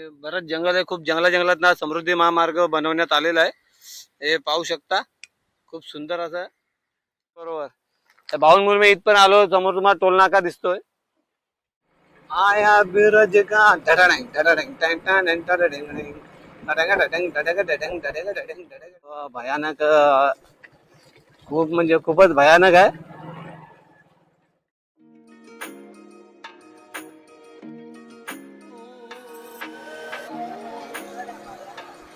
बरंच जंगल आहे, खूप जंगलात ना समृद्धी महामार्ग बनवण्यात आलेला आहे. हे पाहू शकता, खूप सुंदर असं. बरोबर, त्या बावनमुळे मी इथपर्यंत आलो. समोर तुम्हाला टोल नाका दिसतोय. आया बिरज का भयानक, खूप म्हणजे खूपच भयानक आहे.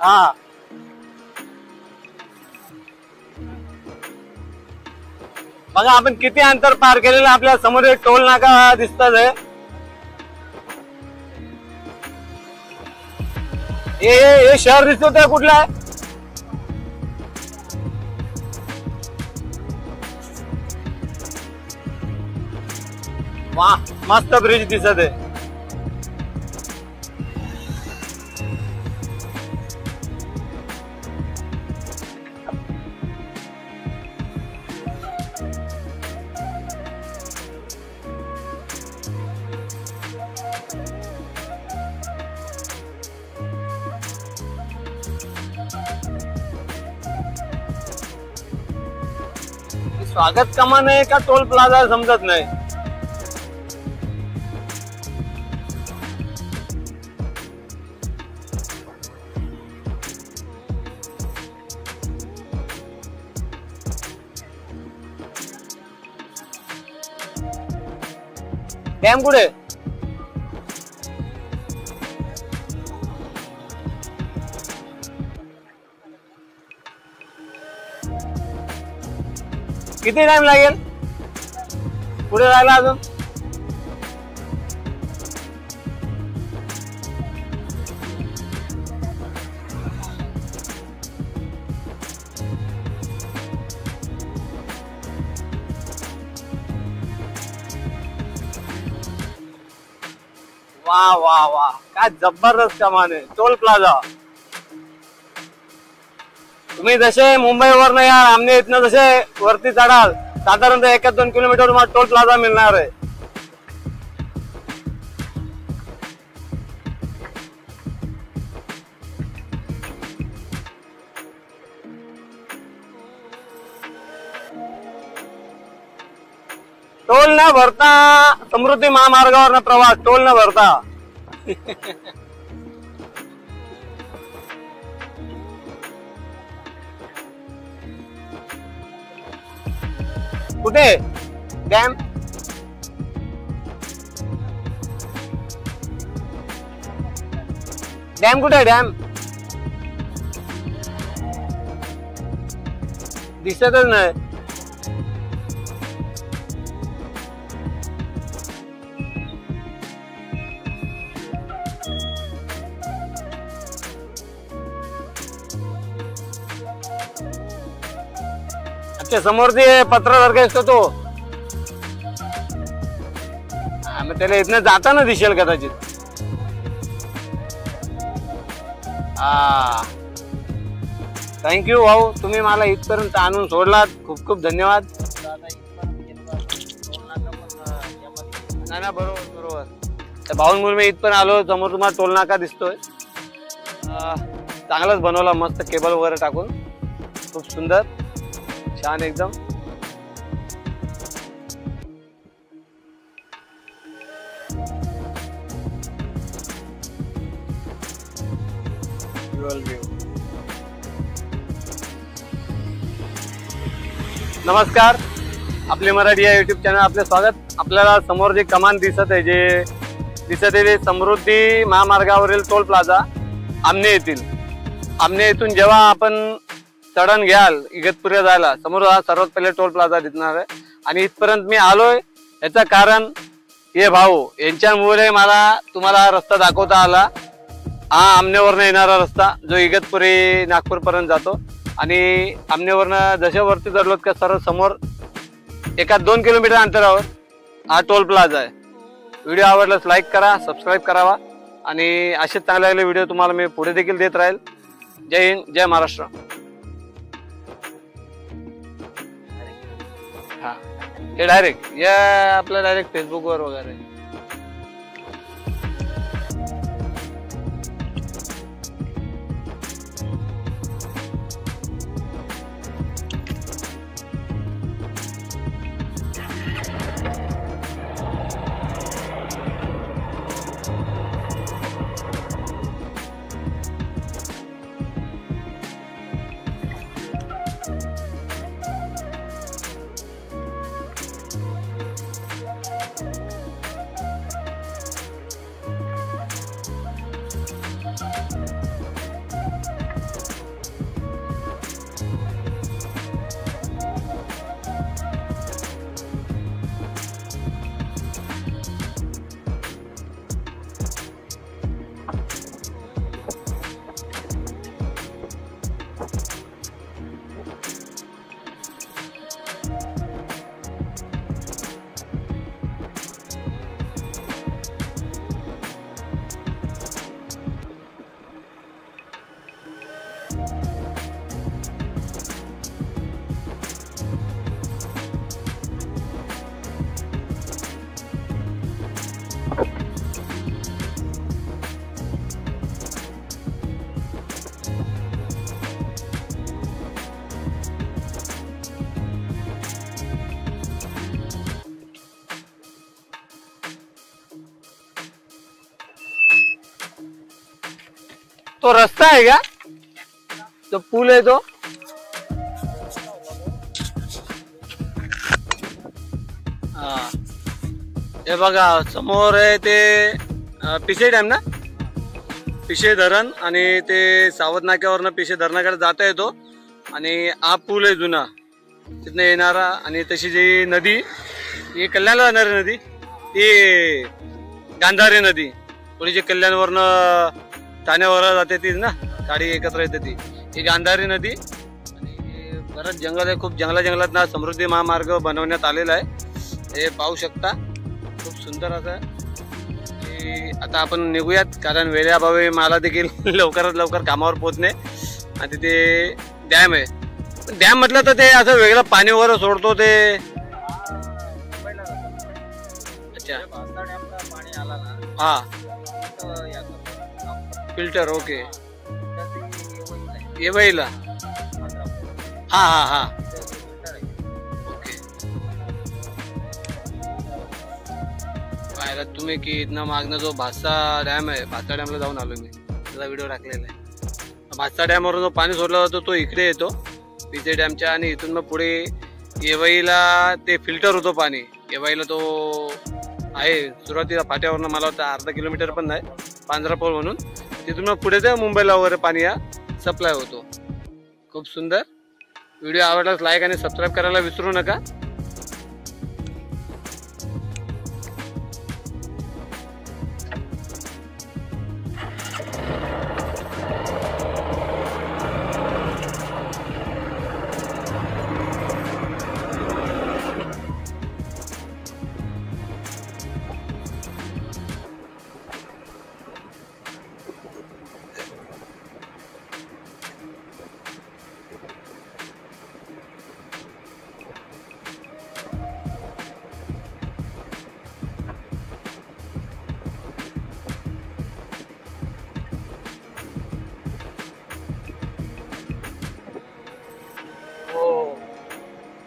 हा, बघा आपण किती अंतर पार केलेलं. आपल्या समोर एक टोल नाका दिसतात आहे. हे शहर दिसत आहे कुठलं आहे? वा, मस्त ब्रिज दिसत आहे. स्वागत कमान आहे का टोल प्लाझा समजत नाही. डॅम कुठे? किती टाइम लागेल पुढे जायला अजून? वा वा वा, काय जबरदस्त कमान आहे. Toll plaza. तुम्ही जसे मुंबईवर नाही यार, आमने इथनं जसे वरती चढाल साधारणतः 1-2 किलोमीटर तुम्हाला टोल प्लाझा मिळणार आहे. टोल न भरता समृद्धी महामार्गावर प्रवास, टोल न भरता. कुठे डॅम? डॅम कुठे? डॅम दिसतच नाही. समोर ते पत्र सारखं असतो तो, मग त्याला इथनं जाताना दिसेल कदाचित. थँक्यू भाऊ, तुम्ही मला इथपर्यंत आणून सोडलात. खूप खूप धन्यवाद. नाही बरोबर बरोबर. त्या भाऊंमुळे मी इथपर्यंत आलो. समोर तुम्हाला टोल नाका दिसतोय. चांगलाच बनवला, मस्त केबल वगैरे टाकून. खूप सुंदर, छान एकदम. नमस्कार, आपले मराठी या युट्यूब चॅनल आपले स्वागत. आपल्याला समोर जे कमान दिसत आहे, ते समृद्धी महामार्गावरील टोल प्लाझा आमने येथील. आमने येथून जेव्हा आपण चढण घ्याल इगतपुरी जायला, समोर हा सर्वात पहिले टोल प्लाझा दिसणार आहे. आणि इथपर्यंत मी आलोय याचं कारण हे भाऊ यांच्यामुळे मला तुम्हाला हा रस्ता दाखवता आला. हा आमनेवरनं येणारा रस्ता जो इगतपुरी नागपूर पर्यंत जातो. आणि आमनेवरनं जसे वरती चढलोत का सर्व समोर 1-2 किलोमीटर अंतरावर हा टोल प्लाझा आहे. व्हिडिओ आवडल्यास लाईक करा, सबस्क्राईब करावा. आणि असेच चांगले चांगले व्हिडिओ तुम्हाला मी पुढे देखील देत राहील. जय हिंद, जय महाराष्ट्र. हा, हे डायरेक्ट या आपल्या डायरेक्ट फेसबुकवर वगैरे. तो रस्ता आहे का? तो पूल आहे तो? हा, हे बघा समोर आहे ते पिसे डॅम ना, पिसे धरण, आणि ते सावध नाक्यावरनं पिसे धरणाकडे जाता येतो. आणि हा पूल आहे जुना तिथनं येणारा. आणि तशी जी नदी ही कल्याणला जाणारी नदी ती गांधारी नदी, थोडी जी कल्याणवरनं ठाण्यावर जाते ती ना, गाडी एकत्र येते ती, ही गांधारी नदी. आणि बरंच जंगल आहे, खूप जंगलात ना समृद्धी महामार्ग बनवण्यात आलेला आहे. हे पाहू शकता, खूप सुंदर असं. आता आपण निघूयात, कारण वेळेअभावी मला देखील लवकरात लवकर कामावर पोहोचणे. आणि तिथे डॅम आहे. डॅम म्हटलं तर ते असं वेगळं पाणी वगैरे सोडतो ते. अच्छा, हा, फिल्टर. ओके, येवईला. हा हा हा, ओके. पाहिला तुम्ही की इथनं मागणं जो भातसा डॅम आहे, भातसा डॅमला जाऊन आलो मी, त्याचा व्हिडिओ टाकलेला आहे. भातसा डॅमवरून जो पाणी सोडला जातो तो इकडे येतो पिसे डॅमच्या. आणि इथून मग पुढे येवईला ते फिल्टर होतो पाणी. येवईला तो आहे सुरुवातीला फाट्यावरनं, मला वाटतं अर्धा किलोमीटर पण नाही, पांढरापूर म्हणून. तिथून मग पुढे ते मुंबईला वगैरे पाणी हा सप्लाय होतो. खूप सुंदर. व्हिडिओ आवडल्यास लाईक आणि सबस्क्राईब करायला विसरू नका.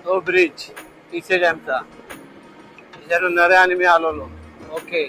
तो ब्रिज पिसे डॅमचा, त्याच्यावरून नरे आणि मी आलो. ओके.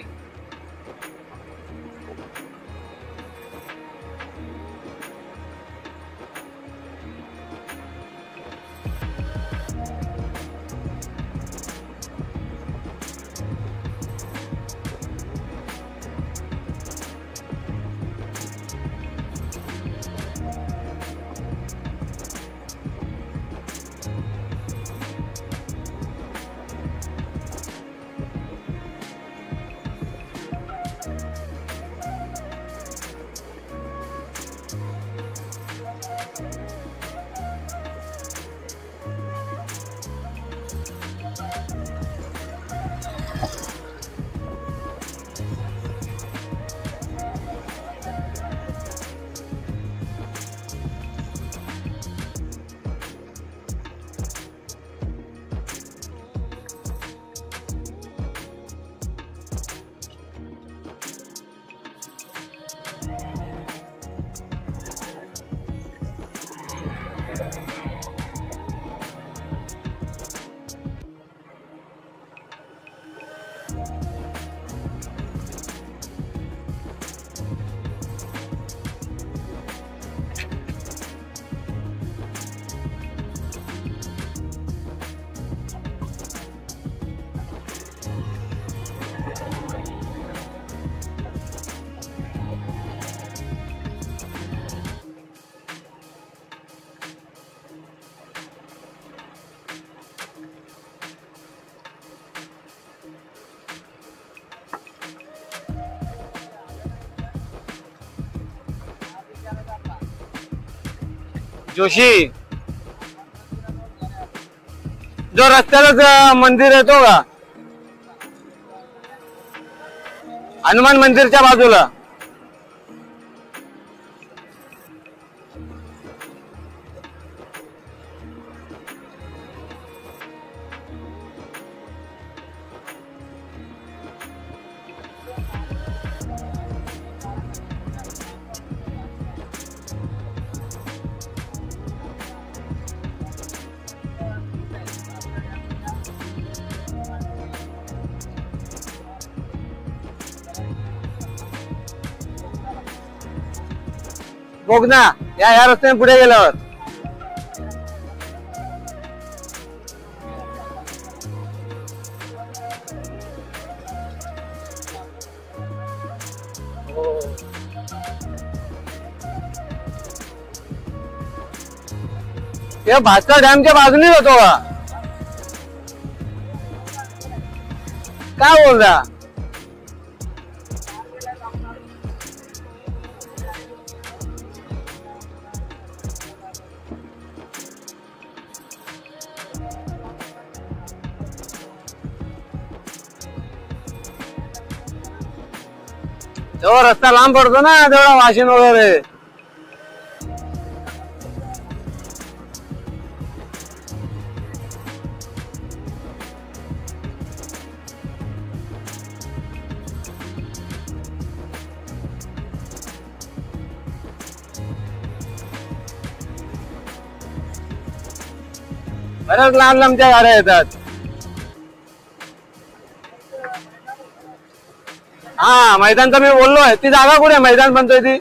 जोशी, जो रस्त्यालाच मंदिर येतो का, हनुमान मंदिरच्या बाजूला. बोगना या रस्त्याने पुढे गेल्यावर या भास्कर डॅमच्या बाजूने होतो का? काय बोल रहा? जेव्हा रस्ता लांब पडतो ना तेवढा वाशिन वगैरे बऱ्याच लांब लांबच्या गाड्या येतात. हा मैदानचं मी बोललोय. ती जागा कुठे मैदान बनतोय ती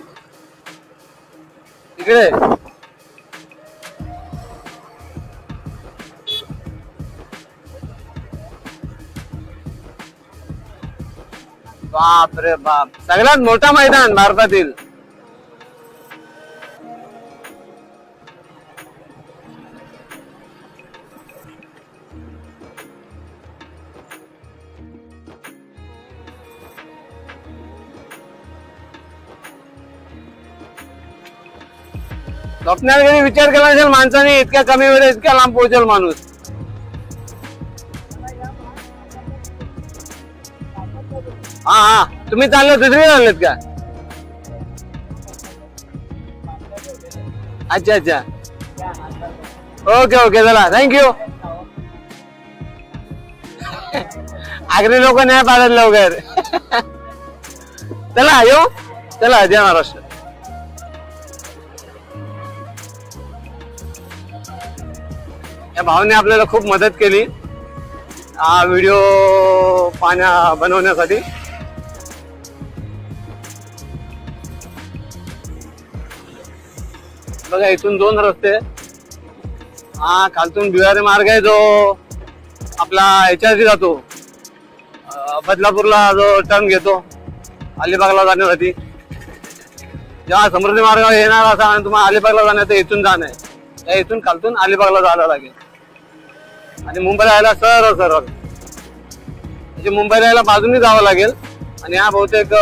इकडे. बाप रे बाप, सगळ्यात मोठा मैदान भारतातील. स्वप्नात कधी विचार केला असेल माणसाने इतक्या कमी वेळेत इतक्या लांब पोहोचेल माणूस. हा हा, तुम्ही चालले दुसरी चाललेत का? अच्छा अच्छा, ओके ओके, चला थँक्यू. आगरी लोक नाही पाडत लवकर. चला येऊ, चला जय महाराष्ट्र. या भावाने आपल्याला खूप मदत केली हा व्हिडिओ बनवण्यासाठी. बघा इथून दोन रस्ते. हा खालतून बिहारी मार्ग आहे जो आपला ह्याच्यावरती जातो, बदलापूरला जो टर्न घेतो अलिबागला जाण्यासाठी. जेव्हा समृद्धी मार्ग येणार असा आणि तुम्हाला अलिबागला जाण्याचं इथून जाणं आहे, त्या इथून खालतून अलिबागला जायला लागेल आणि मुंबईला यायला सरळ सरळ म्हणजे मुंबईला यायला बाजूनी जावं लागेल. आणि हा बहुतेक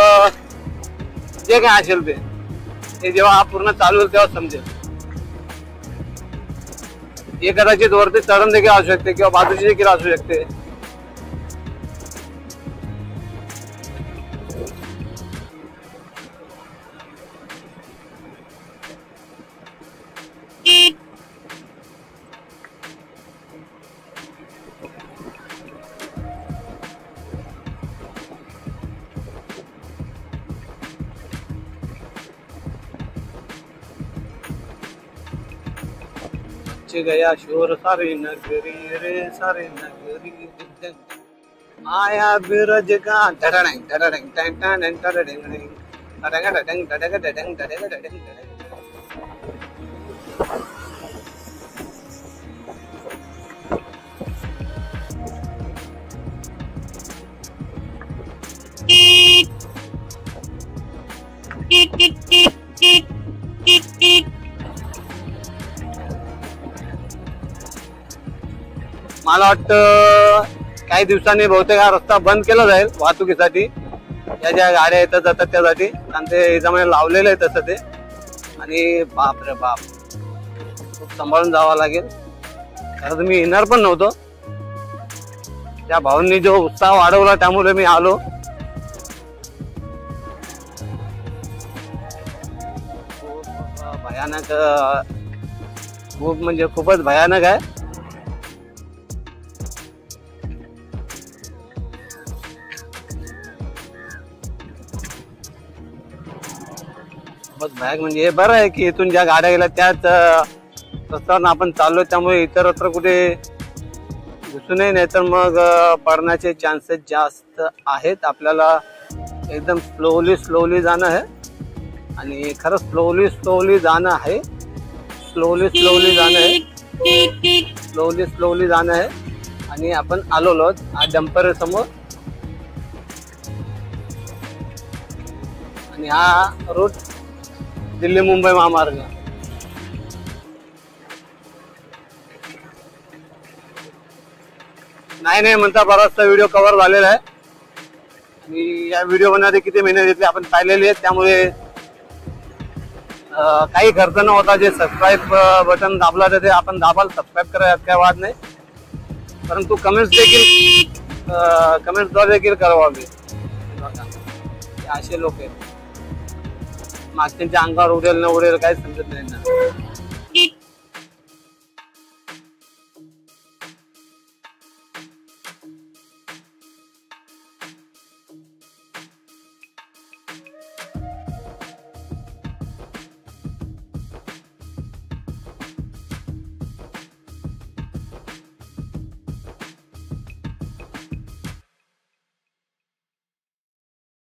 जे काय असेल ते जेव्हा हा पूर्ण चालू होईल तेव्हा समजेल. हे कदाचित वरती चढण देखील असू शकते किंवा बाजूची देखील असू शकते. गया शोर सारी नगरी रे सारी नगरी आया बिरज का टडडंग टडडंग टडडंग टडडंग टडडंग टडडंग टडडंग. मला वाटतं काही दिवसांनी बहुतेक हा रस्ता बंद केला जाईल वाहतुकीसाठी. या ज्या गाड्या येतात जातात त्यासाठी, आणि ते याच्यामध्ये लावलेलं आहे तसं ते. आणि बाप रे बाप, खूप सांभाळून जावं लागेल. खरं मी येणार पण नव्हतो, त्या भाऊंनी जो उत्साह वाढवला त्यामुळे मी आलो. भयानक, खूप म्हणजे खूपच भयानक आहे. बॅग म्हणजे हे बरं आहे की इथून ज्या गाड्या गेल्या त्याच रस्त्यावर आपण चाललो, त्यामुळे इतरत्र कुठे घुसू नये, नाहीतर मग पडण्याचे चान्सेस जास्त आहेत. आपल्याला एकदम स्लोली जाणं आहे. आणि खरंच स्लोली जाणं आहे. स्लोली जाणं आहे. आणि आपण आलोच आज डंपर समोर. आणि हा रूट दिल्ली मुंबई महामार्ग. नाही म्हणता बराचसा व्हिडिओ कव्हर झालेला आहे. आणि या व्हिडिओ मध्ये किती मेहनत घेतली आपण पाहिलेली आहे. त्यामुळे काही खर्च न होता जे सबस्क्राईब बटन दाबला ते आपण दाबाल. सबस्क्राईब करा, काय वाद नाही. परंतु कमेंट्सद्वारे देखील करावे. असे लोक आहेत मागच्यांच्या अंगावर उडेल न उडेल काही समजत नाही ना.